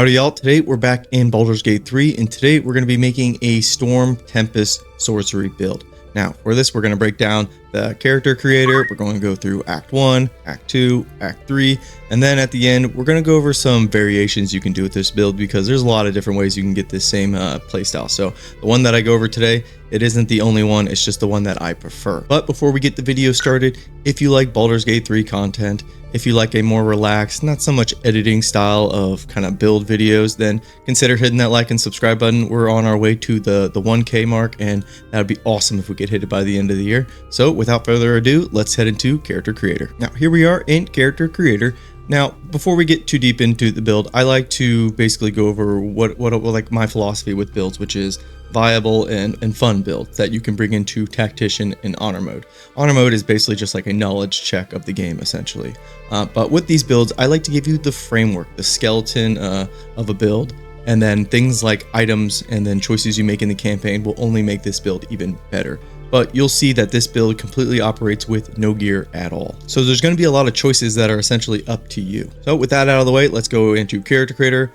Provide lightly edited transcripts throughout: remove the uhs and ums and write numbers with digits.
Howdy y'all, today we're back in Baldur's Gate 3 and today we're going to be making a Storm Tempest Sorcery build. Now for this we're going to break down the character creator, we're going to go through Act 1, Act 2, Act 3, and then at the end we're going to go over some variations you can do with this build because there's a lot of different ways you can get this same playstyle. So the one that I go over today, it isn't the only one, it's just the one that I prefer. But before we get the video started, if you like Baldur's Gate 3 content, if you like a more relaxed, not so much editing style of kind of build videos, then consider hitting that like and subscribe button. We're on our way to the 1K mark, and that would be awesome if we could hit it by the end of the year. So without further ado, let's head into Character Creator. Now here we are in Character Creator. Now, before we get too deep into the build, I like to basically go over what like my philosophy with builds, which is viable and fun builds that you can bring into Tactician and Honor Mode. Honor Mode is basically just like a knowledge check of the game, essentially. But with these builds, I like to give you the framework, the skeleton of a build, and then things like items and then choices you make in the campaign will only make this build even better. But you'll see that this build completely operates with no gear at all. So there's going to be a lot of choices that are essentially up to you. So with that out of the way, let's go into Character Creator.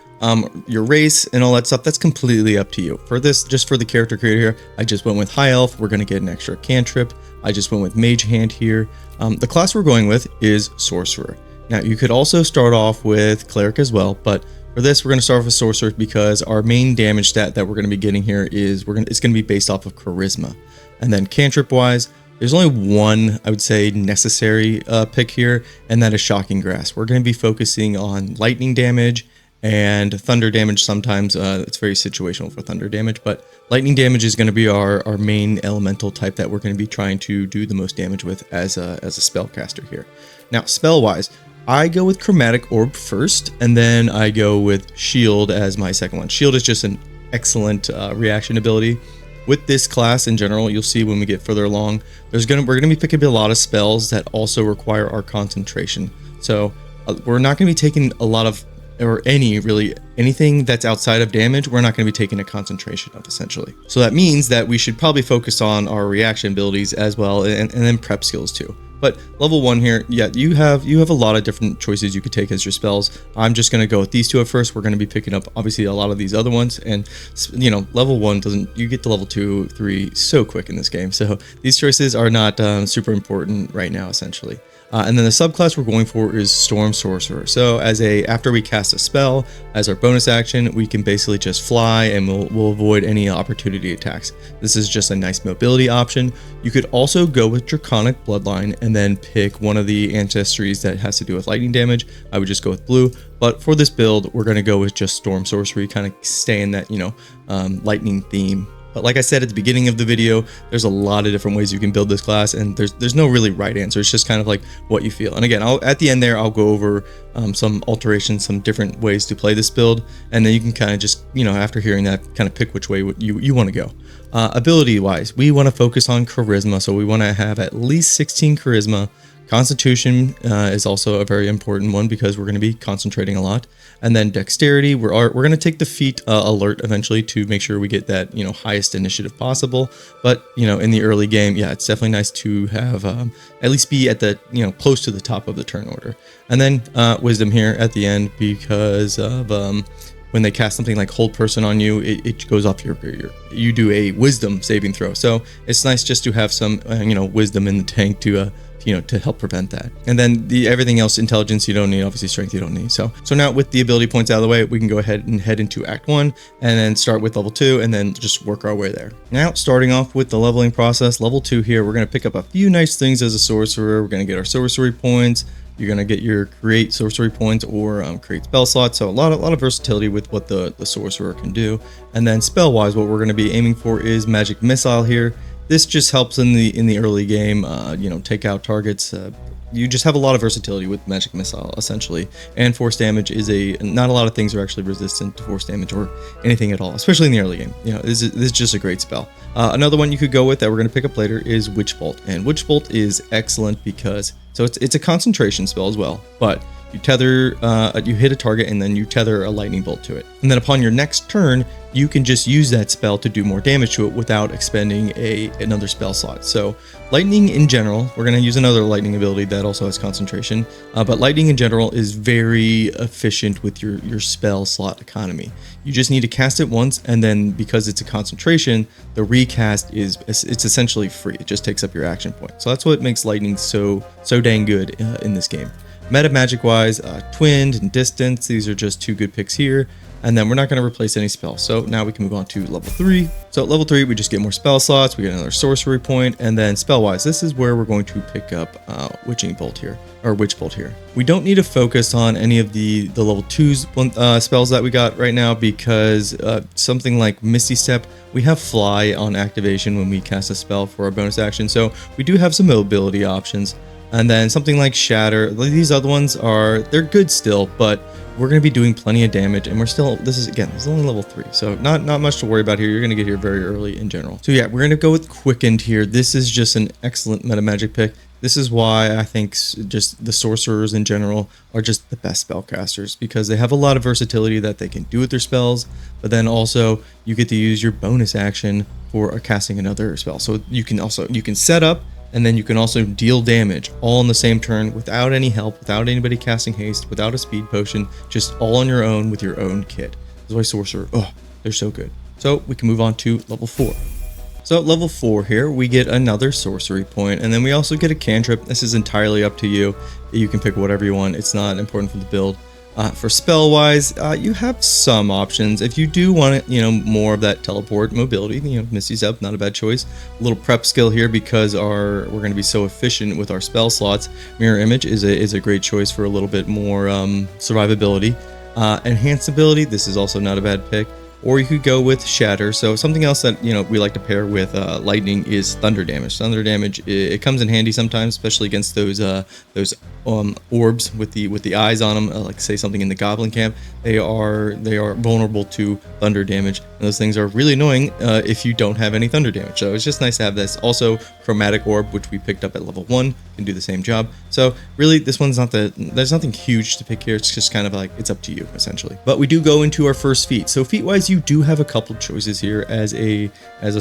Your race and all that stuff, that's completely up to you. For this, just for the Character Creator here, I just went with High Elf. We're going to get an extra cantrip. I just went with Mage Hand here. The class we're going with is Sorcerer. Now you could also start off with Cleric as well, but for this, we're going to start off with Sorcerer because our main damage stat that we're going to be getting here is it's going to be based off of Charisma. And then cantrip wise, there's only one, I would say, necessary pick here, and that is Shocking Grasp. We're going to be focusing on lightning damage and thunder damage. Sometimes it's very situational for thunder damage, but lightning damage is going to be our main elemental type that we're going to be trying to do the most damage with as a spellcaster here. Now, spell wise, I go with Chromatic Orb first, and then I go with Shield as my second one. Shield is just an excellent reaction ability. With this class in general, you'll see when we get further along, we're going to be picking up a lot of spells that also require our concentration. So we're not going to be taking a lot of, or anything that's outside of damage, we're not going to be taking a concentration of, essentially. So that means that we should probably focus on our reaction abilities as well, and then prep skills too. But level 1 here, yeah, you have a lot of different choices you could take as your spells. I'm just going to go with these two at first. We're going to be picking up obviously a lot of these other ones, and you know, level 1 you get to level 2, 3 so quick in this game. So these choices are not super important right now, essentially. And then the subclass we're going for is Storm Sorcerer. So after we cast a spell, as our bonus action, we can basically just fly and we'll avoid any opportunity attacks. This is just a nice mobility option. You could also go with Draconic Bloodline and then pick one of the ancestries that has to do with lightning damage. I would just go with blue. But for this build, we're going to go with just Storm Sorcery, kind of stay in that, lightning theme. But like I said at the beginning of the video, there's a lot of different ways you can build this class, and there's no really right answer. It's just kind of like what you feel. And again, at the end there, I'll go over some alterations, some different ways to play this build, and then you can kind of just, after hearing that, kind of pick which way you want to go. Ability-wise, we want to focus on Charisma, so we want to have at least 16 Charisma. Constitution is also a very important one because we're going to be concentrating a lot. And then Dexterity, we're going to take the feat alert eventually to make sure we get that highest initiative possible. But in the early game, yeah, it's definitely nice to have at least be at the close to the top of the turn order. And then Wisdom here at the end because of when they cast something like Hold Person on you, it goes off you do a Wisdom saving throw. So it's nice just to have some Wisdom in the tank to help prevent that. And then everything else, Intelligence you don't need, obviously Strength you don't need. So now with the ability points out of the way, we can go ahead and head into Act 1 and then start with level 2 and then just work our way there. Now starting off with the leveling process, level 2 here, we're going to pick up a few nice things as a sorcerer. We're going to get our sorcery points. You're going to get your create sorcery points or create spell slots. So a lot of versatility with what the sorcerer can do. And then spell wise, what we're going to be aiming for is Magic Missile here. This just helps in the early game, take out targets. You just have a lot of versatility with Magic Missile, essentially. And force damage is not a lot of things are actually resistant to force damage or anything at all, especially in the early game. This is just a great spell. Another one you could go with that we're going to pick up later is Witch Bolt. And Witch Bolt is excellent because, so it's a concentration spell as well, but you tether, you hit a target, and then you tether a lightning bolt to it. And then upon your next turn, you can just use that spell to do more damage to it without expending another spell slot. So lightning in general, we're going to use another lightning ability that also has concentration, but lightning in general is very efficient with your spell slot economy. You just need to cast it once, and then because it's a concentration, the recast it's essentially free. It just takes up your action point. So that's what makes lightning so dang good in this game. Meta magic wise, twinned and distance, these are just two good picks here. And then we're not going to replace any spells. So now we can move on to level 3. So at level 3, we just get more spell slots, we get another sorcery point, and then spell wise, this is where we're going to pick up Witching Bolt here, or Witch Bolt here. We don't need to focus on any of the level 2s spells that we got right now, because something like Misty Step, we have Fly on activation when we cast a spell for our bonus action. So we do have some mobility options. And then something like Shatter, these other ones they're good still, but we're going to be doing plenty of damage, and this is only level 3, so not much to worry about here. You're going to get here very early in general. So yeah, we're going to go with Quickened here. This is just an excellent meta magic pick. This is why I think just the sorcerers in general are just the best spellcasters, because they have a lot of versatility that they can do with their spells, but then also you get to use your bonus action for casting another spell. So you can set up, and then you can also deal damage all in the same turn without any help, without anybody casting haste, without a speed potion, just all on your own with your own kit. That's why sorcerer, they're so good. So we can move on to level 4. So at level 4 here, we get another sorcery point, and then we also get a cantrip. This is entirely up to you. You can pick whatever you want. It's not important for the build. For spell wise, you have some options. If you do want more of that teleport mobility, Misty Step, not a bad choice. A little prep skill here, because we're going to be so efficient with our spell slots. Mirror Image is a great choice for a little bit more survivability. Enhanced ability, this is also not a bad pick. Or you could go with Shatter. So something else that we like to pair with lightning is thunder damage. Thunder damage, it comes in handy sometimes, especially against those orbs with the eyes on them. Like say something in the goblin camp, they are vulnerable to thunder damage, and those things are really annoying if you don't have any thunder damage. So it's just nice to have this. Also, chromatic orb, which we picked up at level 1, can do the same job. So really, this one's there's nothing huge to pick here. It's just kind of like, it's up to you essentially. But we do go into our first feat. So feat wise, you do have a couple choices here as a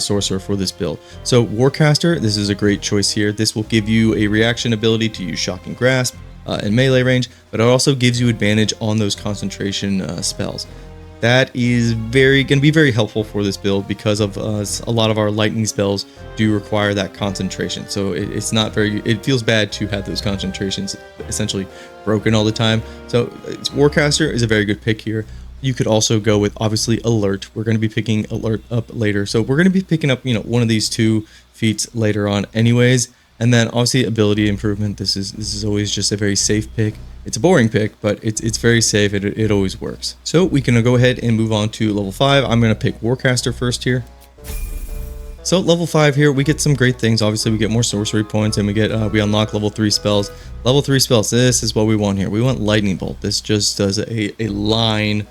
sorcerer for this build. So Warcaster, this is a great choice here. This will give you a reaction ability to use Shocking Grasp in melee range, but it also gives you advantage on those concentration spells. That is going to be very helpful for this build, because of a lot of our lightning spells do require that concentration. So it feels bad to have those concentrations essentially broken all the time. So Warcaster is a very good pick here. You could also go with, obviously, Alert. We're going to be picking Alert up later. So we're going to be picking up, one of these two feats later on anyways. And then obviously Ability Improvement. This is always just a very safe pick. It's a boring pick, but it's very safe. It always works. So we can go ahead and move on to level 5. I'm going to pick Warcaster first here. So at level 5 here, we get some great things. Obviously, we get more sorcery points, and we unlock level 3 spells. Level 3 spells, this is what we want here. We want Lightning Bolt. This just does a line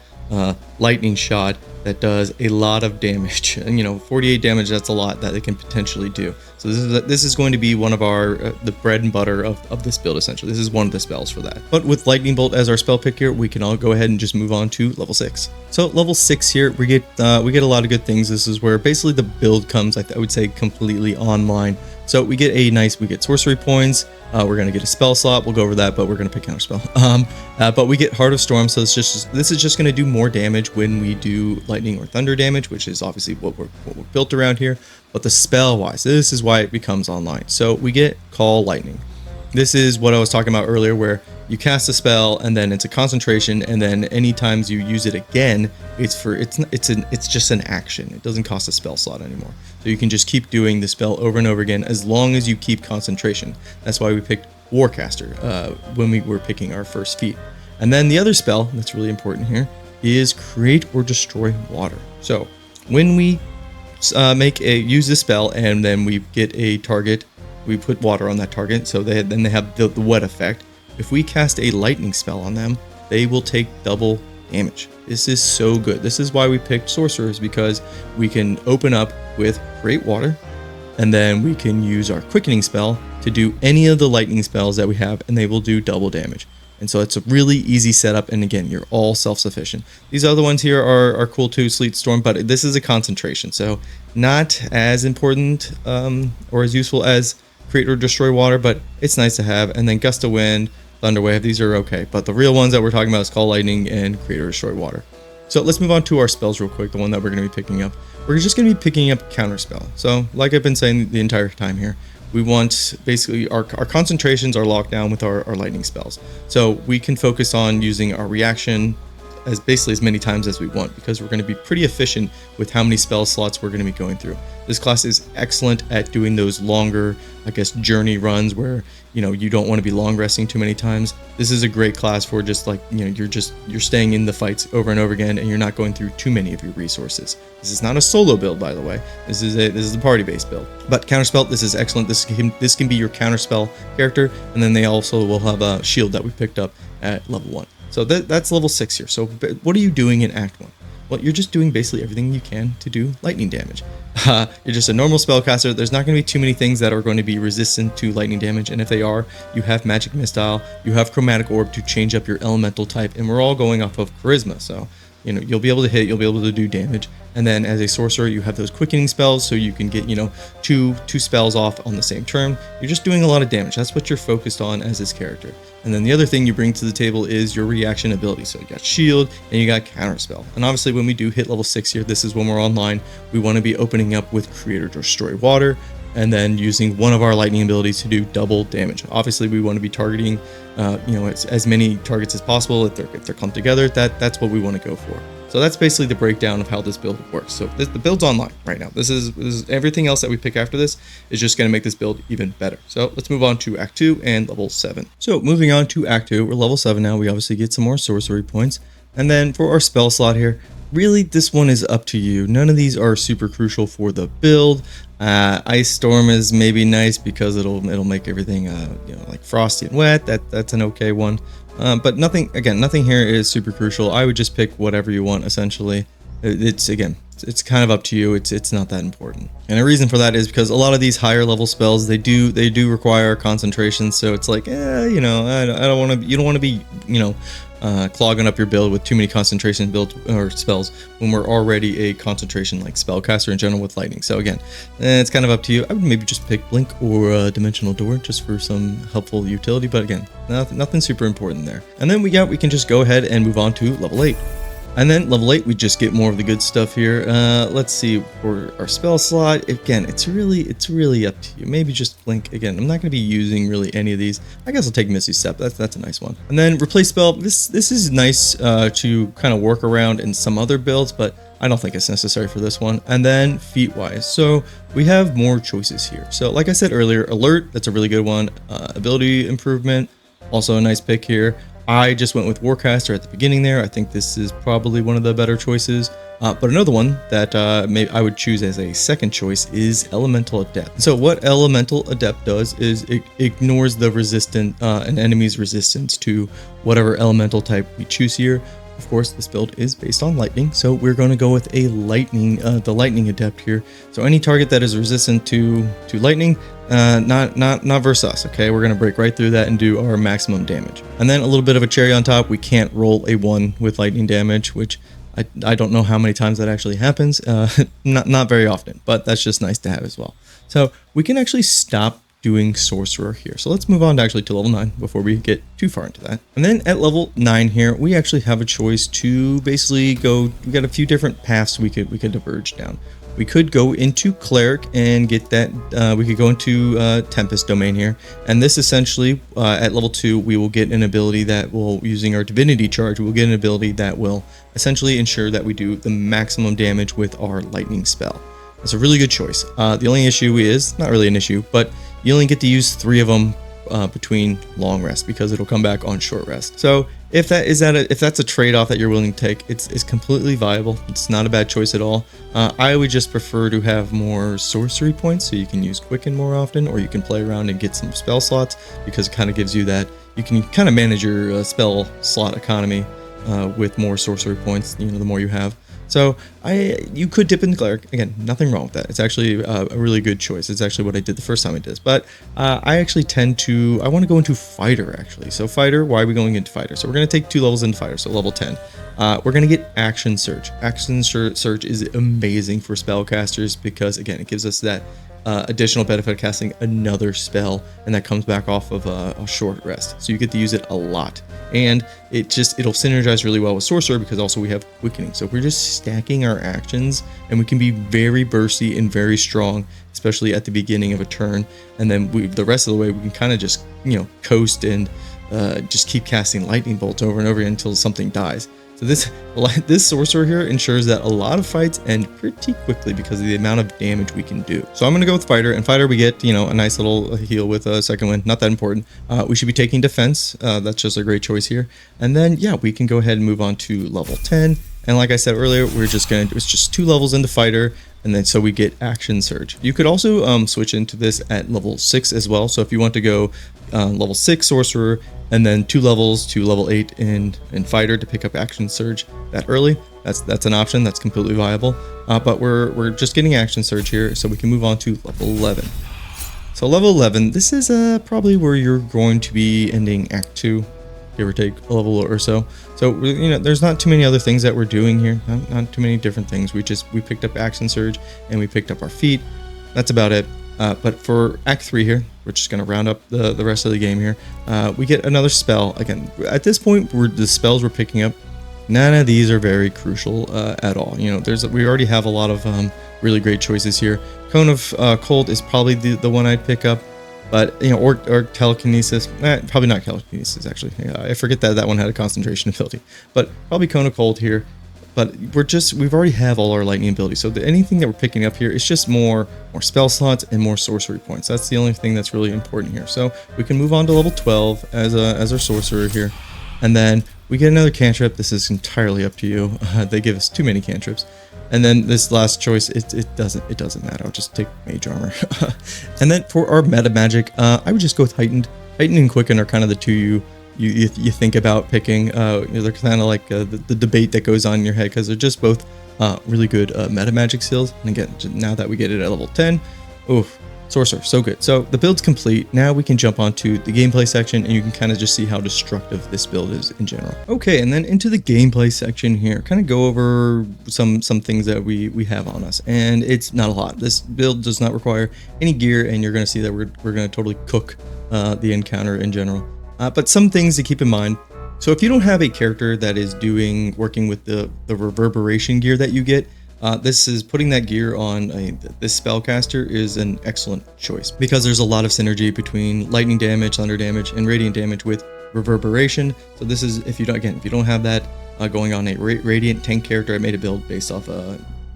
lightning shot that does a lot of damage. And 48 damage, that's a lot that it can potentially do. So this is going to be one of our the bread and butter of this build essentially. This is one of the spells for that. But with Lightning Bolt as our spell pick here, we can all go ahead and just move on to level 6. So level 6 here, we get a lot of good things. This is where basically the build comes, I would say, completely online. So we get sorcery points. We're going to get a spell slot. We'll go over that, but we're going to pick another spell. But we get Heart of Storm. So this is just going to do more damage when we do lightning or thunder damage, which is obviously what we're built around here. But the spell wise, this is why it becomes online. So we get Call Lightning. This is what I was talking about earlier, where you cast a spell and then it's a concentration, and then any times you use it again, it's just an action. It doesn't cost a spell slot anymore. So you can just keep doing the spell over and over again as long as you keep concentration. That's why we picked Warcaster when we were picking our first feat. And then the other spell that's really important here is Create or Destroy Water. So when we use this spell and then we get a target, we put water on that target, so then they have the wet effect. If we cast a lightning spell on them, they will take double damage. This is so good. This is why we picked sorcerers, because we can open up with Create Water, and then we can use our quickening spell to do any of the lightning spells that we have, and they will do double damage. And so it's a really easy setup. And again, you're all self-sufficient. These other ones here are cool too, Sleet Storm, but this is a concentration. So not as important or as useful as Create or Destroy Water, but it's nice to have. And then Gust of Wind, Thunder Wave, these are okay. But the real ones that we're talking about is Call Lightning and Create or Destroy Water. So let's move on to our spells real quick, the one that we're going to be picking up. We're just going to be picking up Counterspell. So like I've been saying the entire time here, we want basically our concentrations are locked down with our lightning spells. So we can focus on using our reaction as basically as many times as we want, because we're going to be pretty efficient with how many spell slots we're going to be going through. This class is excellent at doing those longer, I guess, journey runs where, you know, you don't want to be long resting too many times. This is a great class for just like, you know, you're staying in the fights over and over again, and you're not going through too many of your resources. This is not a solo build, by the way. This is a party-based build. But Counterspell, this is excellent. This can be your Counterspell character, and then they also will have a shield that we picked up at level 1. So that's level 6 here. So what are you doing in Act 1? Well, you're just doing basically everything you can to do lightning damage. You're just a normal spellcaster. There's not going to be too many things that are going to be resistant to lightning damage, and if they are, you have Magic Missile, you have Chromatic Orb to change up your elemental type, and we're all going off of Charisma, so you know you'll be able to hit, you'll be able to do damage. And then as a sorcerer, you have those quickening spells, so you can get, you know, two spells off on the same turn. You're just doing a lot of damage. That's what you're focused on as this character. And then the other thing you bring to the table is your reaction ability. So you got shield and you got counterspell. And obviously when we do hit level 6 here, this is when we're online. We want to be opening up with Create or Destroy Water, and then using one of our lightning abilities to do double damage. Obviously we want to be targeting you know, as many targets as possible. If they're clumped together, that's what we want to go for. So that's basically the breakdown of how this build works. So the build's online right now. This is everything else that we pick after this is just going to make this build even better. So let's move on to Act 2 and level 7. So moving on to Act 2, we're level 7 now. We obviously get some more sorcery points. And then for our spell slot here, really this one is up to you. None of these are super crucial for the build. Ice Storm is maybe nice because it'll make everything you know, like frosty and wet. That's an okay one. But nothing here is super crucial. I would just pick whatever you want, essentially. It's kind of up to you. It's not that important. And a reason for that is because a lot of these higher level spells, they do require concentration. So it's like, you know, I don't want to. You don't want to be, you know, clogging up your build with too many concentration build or spells when we're already a concentration like spellcaster in general with lightning. So again, it's kind of up to you. I would maybe just pick Blink or Dimensional Door just for some helpful utility, but again, nothing super important there. And then we can just go ahead and move on to level 8. And then level 8, we just get more of the good stuff here. Let's see, for our spell slot, again, it's really up to you. Maybe just Blink. Again, I'm not going to be using really any of these. I guess I'll take Misty Step. That's a nice one. And then Replace Spell. This is nice to kind of work around in some other builds, but I don't think it's necessary for this one. And then feat-wise, so we have more choices here. So like I said earlier, Alert, that's a really good one. Ability Improvement, also a nice pick here. I just went with Warcaster at the beginning there. I think this is probably one of the better choices. But another one that I would choose as a second choice is Elemental Adept. So what Elemental Adept does is it ignores the an enemy's resistance to whatever elemental type we choose here. Of course, this build is based on lightning, so we're going to go with a the lightning adept here. So any target that is resistant to lightning, not versus us. Okay, we're going to break right through that and do our maximum damage. And then a little bit of a cherry on top, we can't roll a 1 with lightning damage, which I don't know how many times that actually happens. Not very often, but that's just nice to have as well. So we can actually stop doing sorcerer here. So let's move on to level 9 before we get too far into that. And then at level 9 here, we actually have a choice to basically go. We got a few different paths we could diverge down. We could go into Cleric and get that. We could go into Tempest domain here, and this essentially at level 2 we will get an ability that will, using our Divinity Charge, we'll get an ability that will essentially ensure that we do the maximum damage with our lightning spell. It's a really good choice. The only issue is, not really an issue, but you only get to use 3 of them between long rest because it'll come back on short rest. So if that's a trade-off that you're willing to take, it's completely viable. It's not a bad choice at all. I would just prefer to have more sorcery points so you can use Quicken more often, or you can play around and get some spell slots, because it kind of gives you that. You can kind of manage your spell slot economy with more sorcery points, you know, the more you have. So you could dip in the cleric. Again, nothing wrong with that. It's actually a really good choice. It's actually what I did the first time I did this. But I actually I want to go into fighter actually. So fighter, why are we going into fighter? So we're going to take 2 levels into fighter, so level 10. We're going to get action surge. Action surge is amazing for spellcasters because again, it gives us that additional benefit of casting another spell, and that comes back off of a short rest. So you get to use it a lot, and it'll synergize really well with sorcerer because also we have quickening. So we're just stacking our actions, and we can be very bursty and very strong, especially at the beginning of a turn. And then the rest of the way we can kind of just coast and just keep casting lightning bolts over and over again until something dies. So this sorcerer here ensures that a lot of fights end pretty quickly because of the amount of damage we can do. So I'm going to go with fighter, and fighter we get, a nice little heal with a second wind. Not that important. We should be taking defense. That's just a great choice here. And then, yeah, we can go ahead and move on to level 10. And like I said earlier, it's just 2 levels into fighter, and then so we get action surge. You could also switch into this at level 6 as well. So if you want to go level 6 sorcerer, and then 2 levels to level 8 in fighter to pick up action surge that early, that's an option. That's completely viable. But we're just getting action surge here, so we can move on to level 11. So level 11, this is probably where you're going to be ending Act 2, give or take a level or so. So there's not too many other things that we're doing here. Not too many different things. We picked up action surge and we picked up our feet. That's about it. But for Act 3 here, we're just going to round up the rest of the game here. We get another spell. Again, at this point, the spells we're picking up, none of these are very crucial at all. We already have a lot of really great choices here. Cone of Cold is probably the one I'd pick up. But, or telekinesis, probably not telekinesis, actually. I forget that one had a concentration ability. But probably Cone of Cold here. But we've already have all our lightning abilities. So anything that we're picking up here is just more spell slots and more sorcery points. That's the only thing that's really important here. So we can move on to level 12 as our sorcerer here. And then we get another cantrip. This is entirely up to you. They give us too many cantrips. And then this last choice, it doesn't matter. I'll just take mage armor. And then for our meta magic, I would just go with heightened. Heightened and quicken are kind of the two you think about picking. They're kind of like the debate that goes on in your head because they're just both really good meta magic skills. And again, now that we get it at level 10, oof. Sorcerer, so good. So the build's complete. Now we can jump onto the gameplay section and you can kind of just see how destructive this build is in general. Okay, and then into the gameplay section here, kind of go over some things that we have on us. And it's not a lot. This build does not require any gear, and you're going to see that we're going to totally cook the encounter in general. But some things to keep in mind. So if you don't have a character that is working with the reverberation gear that you get, this is putting that gear on this spellcaster is an excellent choice because there's a lot of synergy between lightning damage, thunder damage, and radiant damage with reverberation. So this is if you don't have that going on a radiant tank character, I made a build based off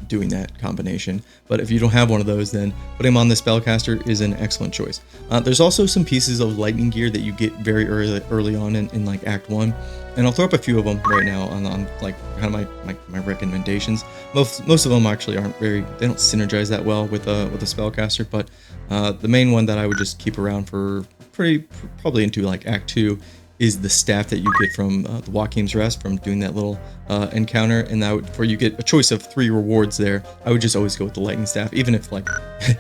doing that combination. But if you don't have one of those, then putting him on the spellcaster is an excellent choice. There's also some pieces of lightning gear that you get very early on in like Act 1. And I'll throw up a few of them right now on like kind of my recommendations. Most of them actually they don't synergize that well with a spellcaster, but the main one that I would just keep around for probably into like Act 2 is the staff that you get from the Joachim's Rest from doing that little encounter, and you get a choice of 3 rewards there. I would just always go with the lightning staff, even if like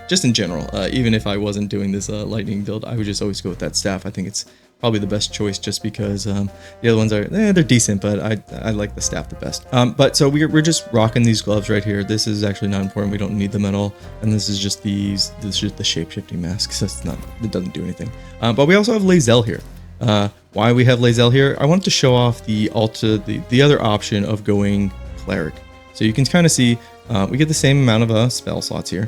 just in general, even if I wasn't doing this lightning build, I would just always go with that staff. I think it's probably the best choice just because the other ones are they're decent, but I like the staff the best. But so we're just rocking these gloves right here. This is actually not important. We don't need them at all. And this is just the shape-shifting mask, so it doesn't do anything. But we also have Lae'zel here. Why we have Lae'zel here? I wanted to show off the other option of going cleric. So you can kind of see we get the same amount of spell slots here.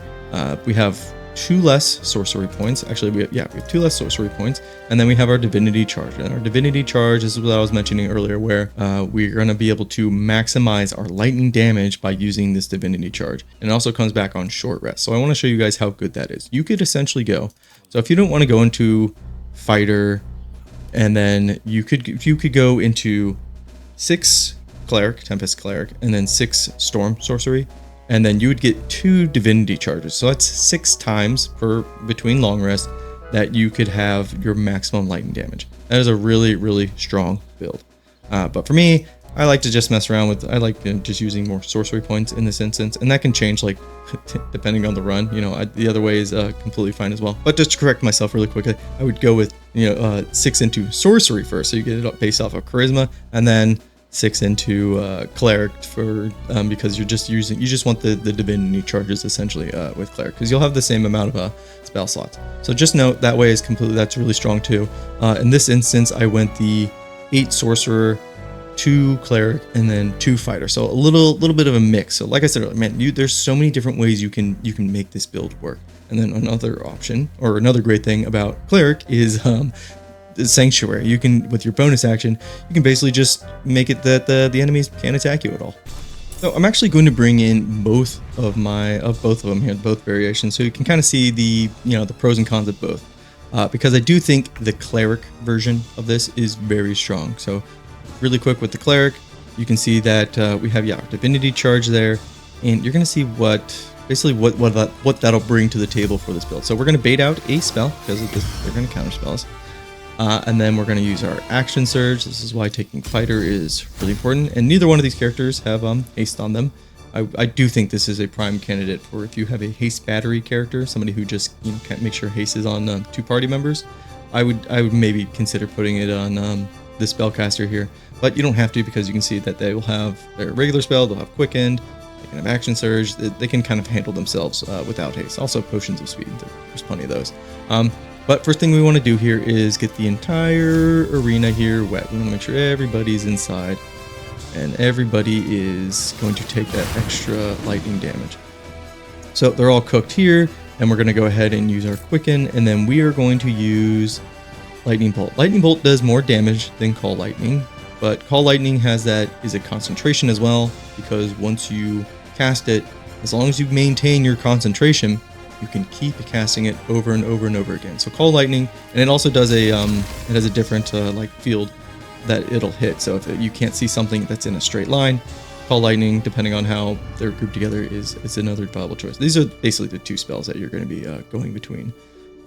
We have 2 less sorcery points. Actually, we have 2 less sorcery points, and then we have our divinity charge. And our divinity charge is what I was mentioning earlier, where we're going to be able to maximize our lightning damage by using this divinity charge. And it also comes back on short rest. So I want to show you guys how good that is. You could essentially go. So if you don't want to go into fighter, and then you could go into 6 cleric, Tempest cleric, and then 6 storm sorcery. And then you would get 2 divinity charges. So that's 6 times between long rest that you could have your maximum lightning damage. That is a really, really strong build. But for me, I like to just mess around with, I like just using more sorcery points in this instance, and that can change like depending on the run. You know, the other way is completely fine as well. But just to correct myself really quickly, I would go with 6 into sorcery first, so you get it based off of charisma, and then 6 into cleric for because you just want the divinity charges essentially with cleric, because you'll have the same amount of spell slots. So just note that way is that's really strong too. In this instance, I went the 8 sorcerer, 2 cleric, and then 2 fighter. So a little bit of a mix. So like I said earlier, man, there's so many different ways you can make this build work. And then another option, or another great thing about cleric is the sanctuary. You can, with your bonus action, you can basically just make it that the enemies can't attack you at all. So I'm actually going to bring in both of them here, both variations, so you can kind of see the the pros and cons of both. Because I do think the cleric version of this is very strong. So really quick with the cleric, you can see that we have divinity charge there, and you're going to see what that'll bring to the table for this build. So we're going to bait out a spell because of this, they're going to counter spells. And then we're going to use our action surge. This is why taking fighter is really important, and neither one of these characters have haste on them. I do think this is a prime candidate for if you have a haste battery character, somebody who just can't make sure haste is on 2 party members. I would maybe consider putting it on the spellcaster here, but you don't have to, because you can see that they will have their regular spell, they'll have quicken, they can have action surge, they can kind of handle themselves without haste. Also potions of speed, there's plenty of those. But first thing we want to do here is get the entire arena here wet. We want to make sure everybody's inside, and everybody is going to take that extra lightning damage. So they're all cooked here, and we're going to go ahead and use our quicken, and then we are going to use lightning bolt. Lightning bolt does more damage than call lightning, but call lightning is a concentration as well, because once you cast it, as long as you maintain your concentration, you can keep casting it over and over and over again. So call lightning, and it also does it has a different like field that it'll hit. So if you can't see something that's in a straight line, call lightning, depending on how they're grouped together, is another viable choice. These are basically the 2 spells that you're going to be going between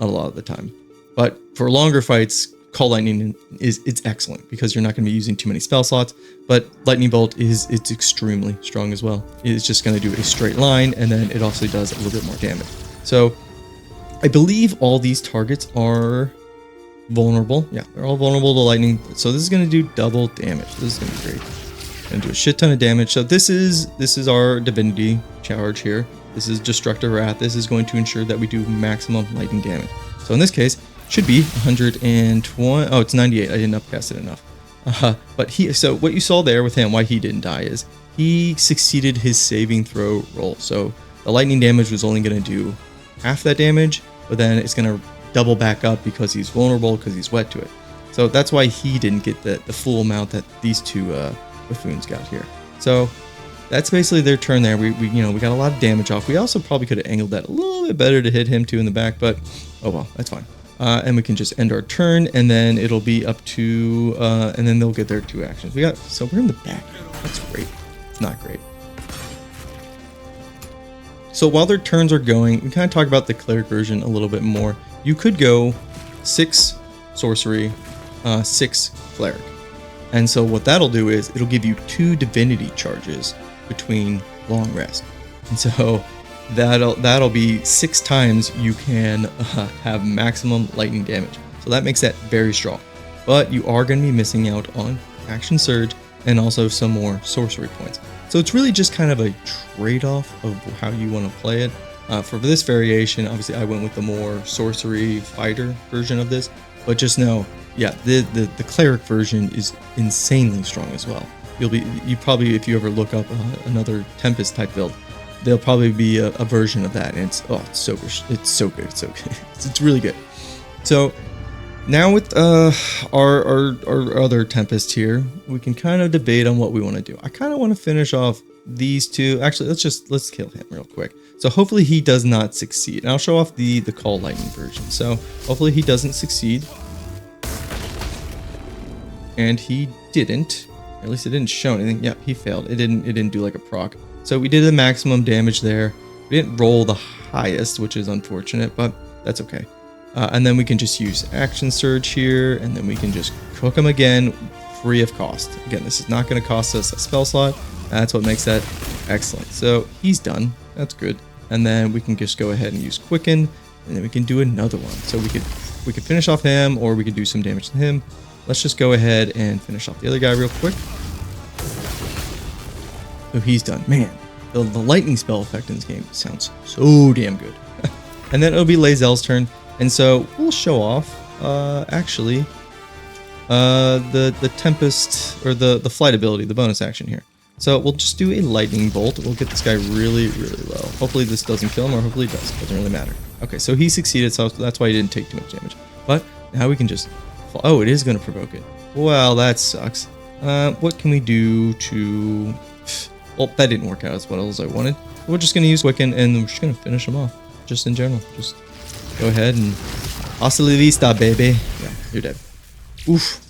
a lot of the time. But for longer fights, call lightning it's excellent, because you're not going to be using too many spell slots. But lightning bolt it's extremely strong as well. It's just going to do a straight line, and then it also does a little bit more damage. So I believe all these targets are vulnerable. Yeah, they're all vulnerable to lightning. So this is going to do double damage. This is going to be great. Going to do a shit ton of damage. So this is our divinity charge here. This is destructive wrath. This is going to ensure that we do maximum lightning damage. So in this case, it should be 120. Oh, it's 98. I didn't upcast it enough. But so what you saw there with him, why he didn't die, is he succeeded his saving throw roll. So the lightning damage was only going to do half that damage, but then it's going to double back up because he's vulnerable, because he's wet to it. So that's why he didn't get the full amount that these 2 buffoons got here. So that's basically their turn there. We got a lot of damage off. We also probably could have angled that a little bit better to hit him too in the back, but oh well, that's fine. And we can just end our turn, and then it'll be up to and then they'll get their 2 actions. So we're in the back. That's great. It's not great. So while their turns are going, we kind of talk about the cleric version a little bit more. You could go 6 sorcery, 6 cleric. And so what that'll do is it'll give you 2 divinity charges between long rest. And so that'll be 6 times you can have maximum lightning damage. So that makes that very strong. But you are going to be missing out on action surge and also some more sorcery points. So it's really just kind of a trade-off of how you want to play it. For this variation, obviously I went with the more sorcery fighter version of this, but just know, yeah, the cleric version is insanely strong as well. You probably, if you ever look up another Tempest type build, there'll probably be a version of that, and it's so good. It's so good. It's really good. So now with our other Tempest here, we can kind of debate on what we want to do. I kind of want to finish off these 2. Actually, let's kill him real quick. So hopefully he does not succeed. And I'll show off the call lightning version. So hopefully he doesn't succeed. And he didn't. Or at least it didn't show anything. Yep, he failed. It didn't do like a proc. So we did the maximum damage there. We didn't roll the highest, which is unfortunate, but that's okay. And then we can just use action surge here, and then we can just cook him again free of cost. Again, this is not going to cost us a spell slot. That's what makes that excellent. So he's done. That's good. And then we can just go ahead and use Quicken, and then we can do another one. So we could finish off him, or we could do some damage to him. Let's just go ahead and finish off the other guy real quick. So he's done. Man, the lightning spell effect in this game sounds so damn good. And then it'll be Lae'zel's turn, and so we'll show off actually the Tempest, or the flight ability, the bonus action here. So we'll just do a lightning bolt. We'll get this guy really, really low. Hopefully this doesn't kill him, or hopefully it does. Doesn't really matter. Okay, so he succeeded, so that's why he didn't take too much damage. But now we can just... Oh, it is going to provoke it. Well, that sucks. What can we do to... Well, that didn't work out as well as I wanted. We're just going to use Quicken, and we're just going to finish him off. Just in general. Just go ahead and... Hasta la vista, baby. Yeah, you're dead. Oof.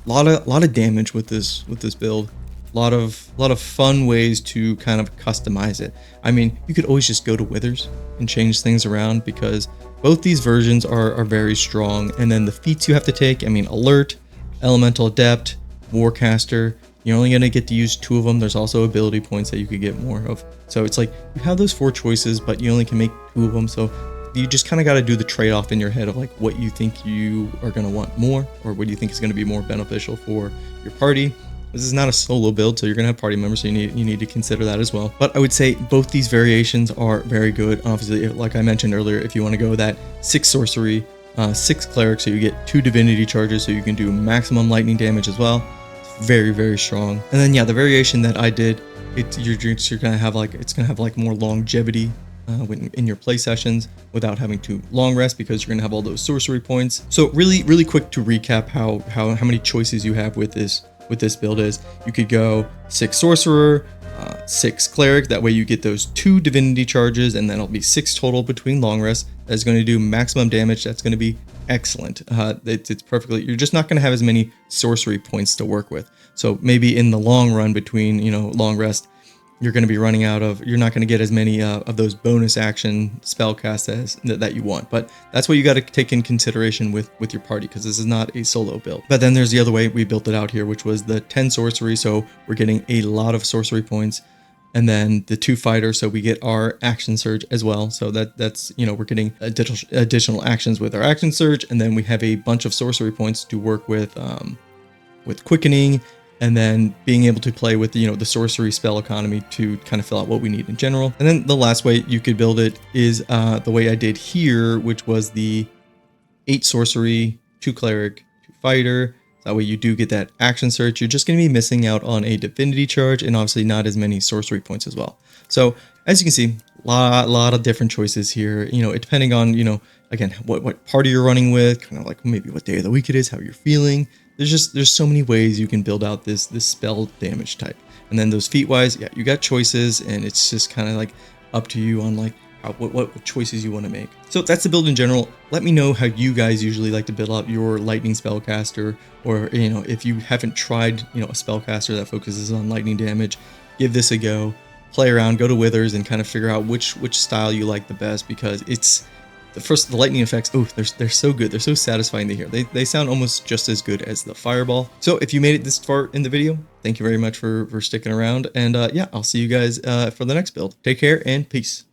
Lot of damage with this build. A lot of fun ways to kind of customize it. I mean, you could always just go to Withers and change things around, because both these versions are very strong. And then the feats you have to take, I mean, Alert, Elemental Adept, Warcaster, you're only going to get to use 2 of them. There's also ability points that you could get more of. So it's like you have those 4 choices, but you only can make 2 of them. So you just kind of got to do the trade-off in your head of like what you think you are going to want more, or what you think is going to be more beneficial for your party. This is not a solo build, so you're gonna have party members, so you need to consider that as well. But I would say both these variations are very good. Obviously, like I mentioned earlier, if you want to go that 6 sorcery, 6 cleric, so you get 2 divinity charges, so you can do maximum lightning damage as well. It's very, very strong. And then yeah, the variation that I did, you're gonna have like more longevity in your play sessions without having to long rest, because you're gonna have all those sorcery points. So really quick to recap how many choices you have with this build is you could go 6 sorcerer, 6 cleric. That way you get those 2 divinity charges, and then it'll be 6 total between long rest. That's going to do maximum damage. That's going to be excellent. It's perfectly. You're just not going to have as many sorcery points to work with. So maybe in the long run between long rest, you're going to be running out of, you're not going to get as many of those bonus action spell casts that you want. But that's what you got to take in consideration with your party, because this is not a solo build. But then there's the other way we built it out here, which was the 10 sorcery. So we're getting a lot of sorcery points, and then the 2 fighter. So we get our action surge as well. So that's we're getting additional actions with our action surge, and then we have a bunch of sorcery points to work with quickening, and then being able to play with the sorcery spell economy to kind of fill out what we need in general. And then the last way you could build it is the way I did here, which was the 8 sorcery, 2 cleric, 2 fighter. That way you do get that action search. You're just going to be missing out on a divinity charge, and obviously not as many sorcery points as well. So as you can see, lot of different choices here. It depending on again what party you're running with, kind of like maybe what day of the week it is, how you're feeling. There's so many ways you can build out this spell damage type. And then those feat wise, yeah, you got choices, and it's just kind of like up to you on like what choices you want to make. So that's the build in general. Let me know how you guys usually like to build out your lightning spellcaster, or if you haven't tried a spellcaster that focuses on lightning damage, give this a go. Play around, go to Withers, and kind of figure out which style you like the best, because it's the lightning effects, they're so good. They're so satisfying to hear. They sound almost just as good as the fireball. So if you made it this far in the video, thank you very much for sticking around. And yeah, I'll see you guys for the next build. Take care and peace.